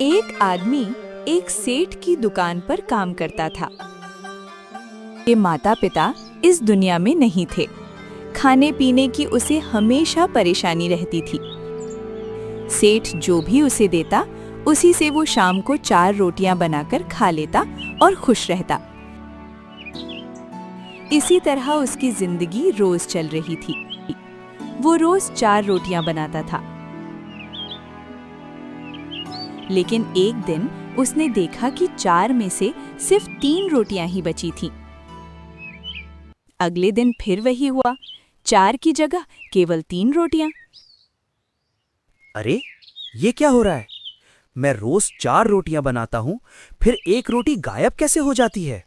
एक आदमी एक सेठ की दुकान पर काम करता था। के माता पिता इस दुनिया में नहीं थे। खाने पीने की उसे हमेशा परेशानी रहती थी। सेठ जो भी उसे देता, उसी से वो शाम को 4 रोटियां बनाकर खा लेता और खुश रहता। इसी तरह उसकी जिंदगी रोज चल रही थी। वो रोज 4 रोटियां बनाता था। लेकिन एक दिन उसने देखा कि 4 में से सिर्फ 3 रोटियां ही बची थीं। अगले दिन फिर वही हुआ, 4 की जगह केवल 3 रोटियां। अरे, ये क्या हो रहा है? मैं रोज 4 रोटियां बनाता हूँ, फिर 1 रोटी गायब कैसे हो जाती है?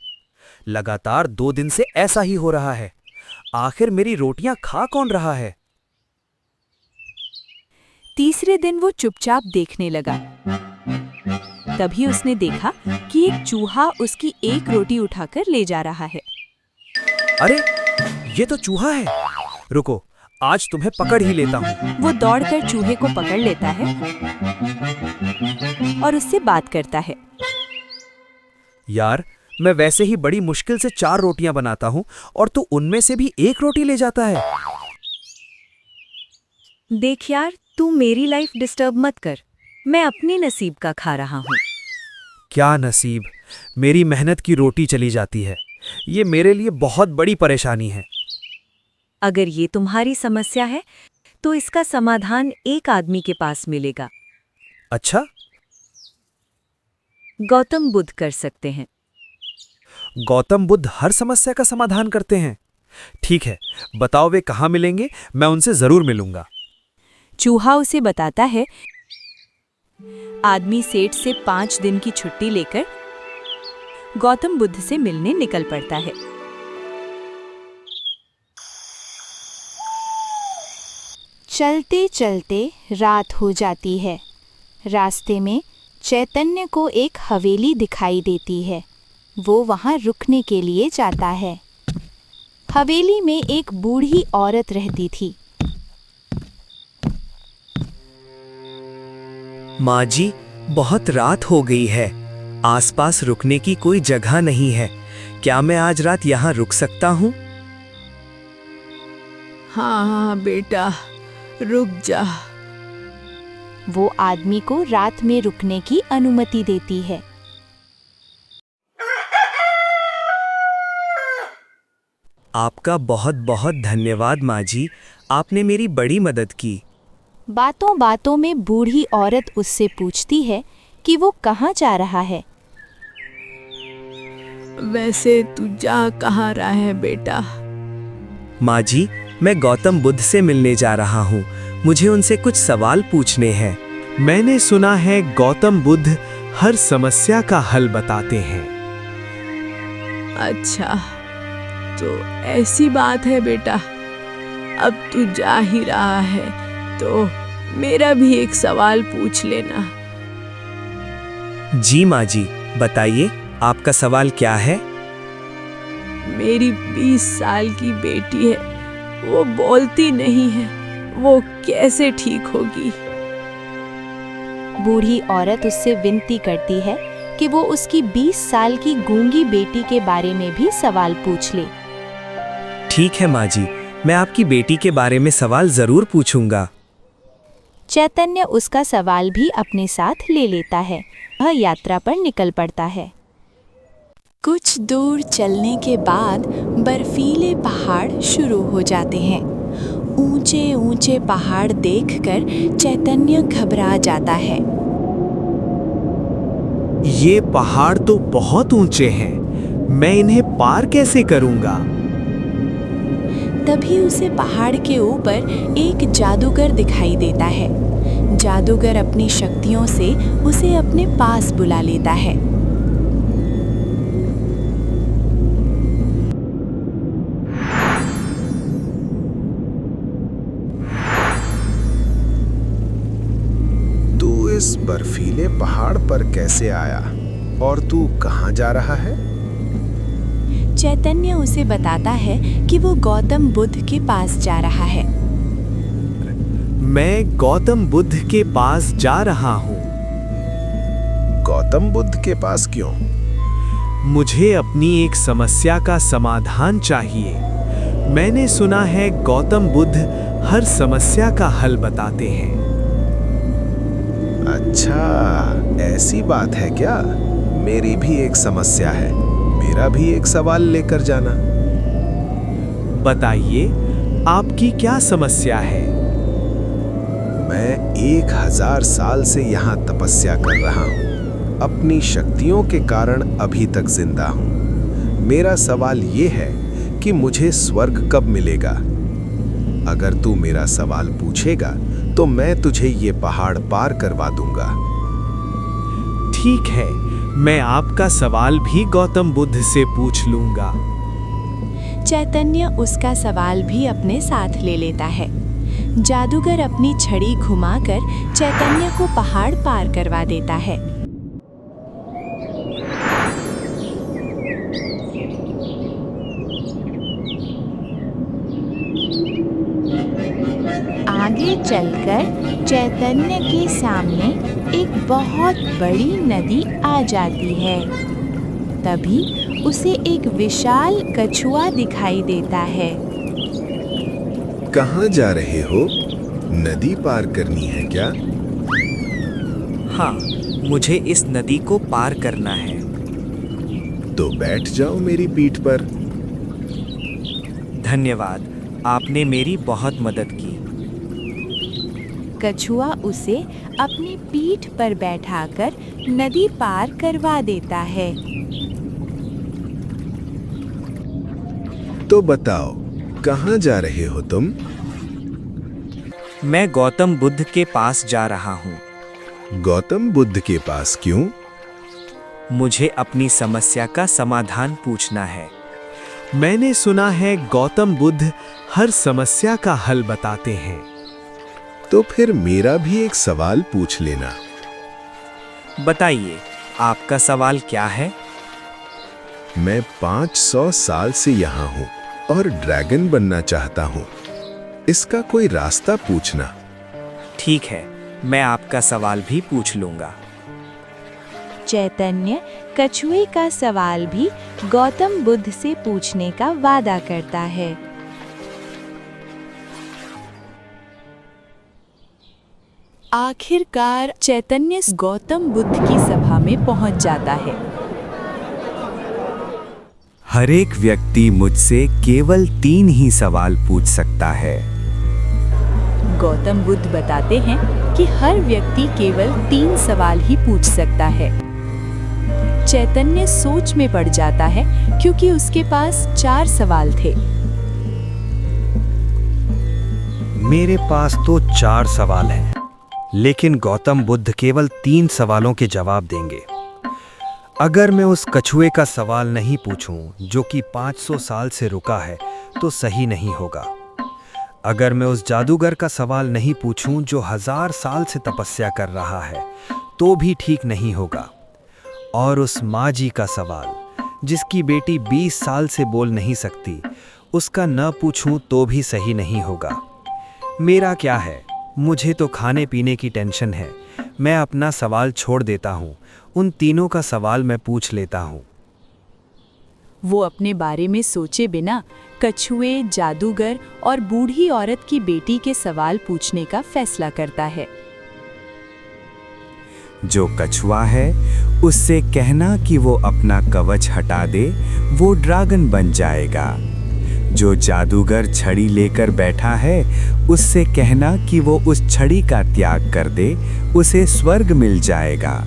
लगातार 2 दिन से ऐसा ही हो रहा है। आखिर मेरी रोटियां खा कौन रहा है? तीसरे दिन वो चुपचाप देखने लगा। तभी उसने देखा कि एक चूहा उसकी 1 रोटी उठाकर ले जा रहा है। अरे, ये तो चूहा है। रुको, आज तुम्हें पकड़ ही लेता हूँ। वो दौड़कर चूहे को पकड़ लेता है और उससे बात करता है। यार, मैं वैसे ही बड़ी मुश्किल से 4 रोटियां बनाता हूँ और तू उनमें से भी 1 रोटी ले जाता है। देख यार, तू मेरी लाइफ डिस्टर्ब मत कर। मैं अपनी नसीब का खा रहा हूँ। क्या नसीब? मेरी मेहनत की रोटी चली जाती है। ये मेरे लिए बहुत बड़ी परेशानी है। अगर ये तुम्हारी समस्या है, तो इसका समाधान एक आदमी के पास मिलेगा। अच्छा? गौतम बुद्ध कर सकते हैं। गौतम बुद्ध हर समस्या का समाधान करते हैं। ठीक है, बताओ वे कहाँ मिलेंगे, मैं उनसे जरूर मिलूंगा। चूहा उसे बताता है। आदमी सेठ से 5 दिन की छुट्टी लेकर गौतम बुद्ध से मिलने निकल पड़ता है। चलते चलते रात हो जाती है। रास्ते में चैतन्य को एक हवेली दिखाई देती है। वो वहां रुकने के लिए जाता है। हवेली में एक बूढ़ी औरत रहती थी। माँ जी, बहुत रात हो गई है। आसपास रुकने की कोई जगह नहीं है। क्या मैं आज रात यहाँ रुक सकता हूँ? हाँ बेटा, रुक जा। वो आदमी को रात में रुकने की अनुमति देती है। आपका बहुत बहुत धन्यवाद माँ जी, आपने मेरी बड़ी मदद की। बातों बातों में बूढ़ी औरत उससे पूछती है कि वो कहाँ जा रहा है। वैसे तू जा कहाँ रहा है बेटा? माँ जी, मैं गौतम बुद्ध से मिलने जा रहा हूँ। मुझे उनसे कुछ सवाल पूछने हैं। मैंने सुना है गौतम बुद्ध हर समस्या का हल बताते हैं। अच्छा, तो ऐसी बात है बेटा। अब तू जा ही रहा है तो मेरा भी एक सवाल पूछ लेना। जी माँ जी, बताइए, आपका सवाल क्या है? मेरी 20 साल की बेटी है, वो बोलती नहीं है, वो कैसे ठीक होगी? बूढ़ी औरत उससे विनती करती है कि वो उसकी 20 साल की गूंगी बेटी के बारे में भी सवाल पूछ ले। ठीक है माँ जी, मैं आपकी बेटी के बारे में सवाल जरूर पूछूंगा। चैतन्य उसका सवाल भी अपने साथ ले लेता है। वह यात्रा पर निकल पड़ता है। कुछ दूर चलने के बाद बर्फीले पहाड़ शुरू हो जाते हैं। ऊंचे ऊंचे पहाड़ देखकर चैतन्य घबरा जाता है। ये पहाड़ तो बहुत ऊंचे हैं, मैं इन्हें पार कैसे करूंगा? तभी उसे पहाड़ के ऊपर एक जादूगर दिखाई देता है। जादूगर अपनी शक्तियों से उसे अपने पास बुला लेता है। तू इस बर्फीले पहाड़ पर कैसे आया और तू कहाँ जा रहा है? चैतन्य उसे बताता है कि वो गौतम बुद्ध के पास जा रहा है। मैं गौतम बुद्ध के पास जा रहा हूँ। गौतम बुद्ध के पास क्यों? मुझे अपनी एक समस्या का समाधान चाहिए। मैंने सुना है गौतम बुद्ध हर समस्या का हल बताते हैं। अच्छा, ऐसी बात है क्या? मेरी भी एक समस्या है। मेरा भी एक सवाल लेकर जाना। बताइए, आपकी क्या समस्या है? मैं 1000 साल से यहाँ तपस्या कर रहा हूँ। अपनी शक्तियों के कारण अभी तक जिंदा हूँ। मेरा सवाल ये है कि मुझे स्वर्ग कब मिलेगा? अगर तू मेरा सवाल पूछेगा तो मैं तुझे ये पहाड़ पार करवा दूंगा। ठीक है, मैं आपका सवाल भी गौतम बुद्ध से पूछ लूंगा। चैतन्य उसका सवाल भी अपने साथ ले लेता है। जादूगर अपनी छड़ी घुमाकर चैतन्य को पहाड़ पार करवा देता है। आगे चलकर चैतन्य के सामने एक बहुत बड़ी नदी आ जाती है। तभी उसे एक विशाल कछुआ दिखाई देता है। कहाँ जा रहे हो? नदी पार करनी है क्या? हाँ, मुझे इस नदी को पार करना है। तो बैठ जाओ मेरी पीठ पर। धन्यवाद, आपने मेरी बहुत मदद की। कछुआ उसे अपनी पीठ पर बैठाकर नदी पार करवा देता है। तो बताओ, कहाँ जा रहे हो तुम? मैं गौतम बुद्ध के पास जा रहा हूँ। गौतम बुद्ध के पास क्यों? मुझे अपनी समस्या का समाधान पूछना है। मैंने सुना है गौतम बुद्ध हर समस्या का हल बताते हैं। तो फिर मेरा भी एक सवाल पूछ लेना। बताइए, आपका सवाल क्या है? मैं 500 साल से यहाँ हूँ और ड्रैगन बनना चाहता हूँ। इसका कोई रास्ता पूछना। ठीक है, मैं आपका सवाल भी पूछ लूंगा। चैतन्य कछुए का सवाल भी गौतम बुद्ध से पूछने का वादा करता है। आखिरकार चैतन्य गौतम बुद्ध की सभा में पहुंच जाता है। हर एक व्यक्ति मुझसे केवल 3 ही सवाल पूछ सकता है। गौतम बुद्ध बताते हैं कि हर व्यक्ति केवल 3 सवाल ही पूछ सकता है। चैतन्य सोच में पड़ जाता है क्योंकि उसके पास 4 सवाल थे। मेरे पास तो 4 सवाल हैं, लेकिन गौतम बुद्ध केवल 3 सवालों के जवाब देंगे। अगर मैं उस कछुए का सवाल नहीं पूछूं, जो कि 500 साल से रुका है, तो सही नहीं होगा। अगर मैं उस जादूगर का सवाल नहीं पूछूं, जो 1000 साल से तपस्या कर रहा है, तो भी ठीक नहीं होगा। और उस माँ जी का सवाल, जिसकी बेटी 20 साल से बोल नहीं सकती, उसका न पूछूं तो भी सही नहीं होगा। मेरा क्या है, मुझे तो खाने पीने की टेंशन है। मैं अपना सवाल छोड़ देता हूँ। उन तीनों का सवाल मैं पूछ लेता हूँ। वो अपने बारे में सोचे बिना कछुए, जादूगर और बूढ़ी औरत की बेटी के सवाल पूछने का फैसला करता है। जो कछुआ है, उससे कहना कि वो अपना कवच हटा दे, वो ड्रैगन बन जाएगा। जो जादूगर छड़ी लेकर बैठा है, उससे कहना कि वो उस छड़ी का त्याग कर दे, उसे स्वर्ग मिल जाएगा।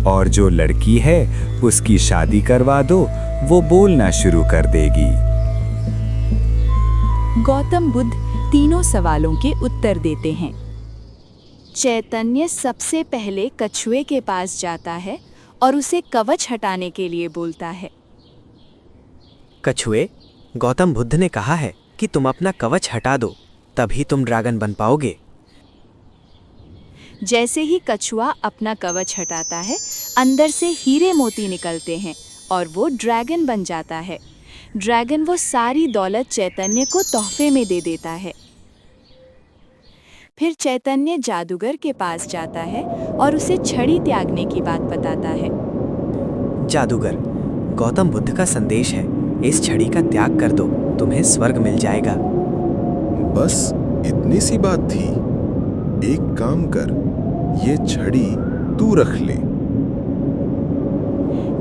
और जो लड़की है, उसकी शादी करवा दो, वो बोलना शुरू कर देगी। गौतम बुद्ध तीनों सवालों के उत्तर देते हैं। चैतन्य सबसे पहले कछुए के पास जाता है और उसे कवच हटाने के लिए बोलता है। कछुए, गौतम बुद्ध ने कहा है कि तुम अपना कवच हटा दो, तभी तुम ड्रैगन बन पाओगे। जैसे ही कछुआ अपना कवच हटाता है, अंदर से हीरे मोती निकलते हैं और वो ड्रैगन बन जाता है। ड्रैगन वो सारी दौलत चैतन्य को तोहफे में दे देता है। फिर चैतन्य जादूगर के पास जाता है और उसे छड़ी त्यागने की बात बताता है। जादूगर, गौतम बुद्ध का संदेश है, इस छड़ी का त्याग कर दो, तुम्हें स्वर्ग मिल जाएगा। बस इतनी सी बात थी। एक काम कर, ये छड़ी तू रख ले।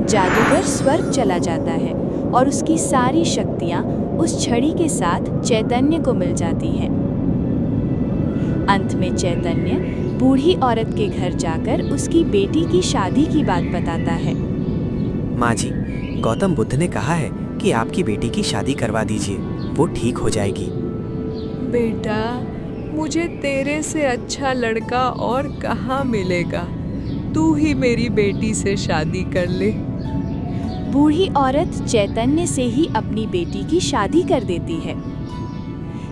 जादूगर स्वर्ग चला जाता है और उसकी सारी शक्तियां उस छड़ी के साथ चैतन्य को मिल जाती हैं। अंत में चैतन्य बूढ़ी औरत के घर जाकर उसकी बेटी की शादी की बात बताता है। माँ जी, गौतम बुद्ध ने कहा है कि आपकी बेटी की शादी करवा दीजिए, वो ठीक हो जाएगी। बेटा, मुझे तेरे से अच्छा लड़का और कहाँ मिलेगा। तू ही मेरी बेटी से शादी कर ले। बूढ़ी औरत चैतन्य से ही अपनी बेटी की शादी कर देती है।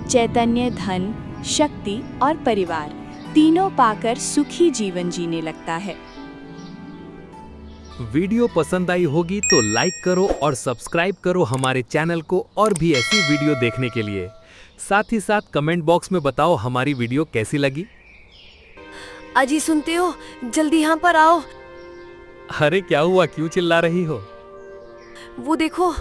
चैतन्य धन, शक्ति और परिवार तीनों पाकर सुखी जीवन जीने लगता है। वीडियो पसंद आई होगी तो लाइक करो और सब्सक्राइब करो हमारे चैनल को और भी ऐसी वीडियो देखने के लिए। साथ ही साथ कमेंट बॉक्स में बताओ हमारी वीडियो कैसी लगी। अजी सुनते हो, जल्दी यहाँ पर आओ। अरे क्या हुआ, क्यों चिल्ला रही हो? वो देखो।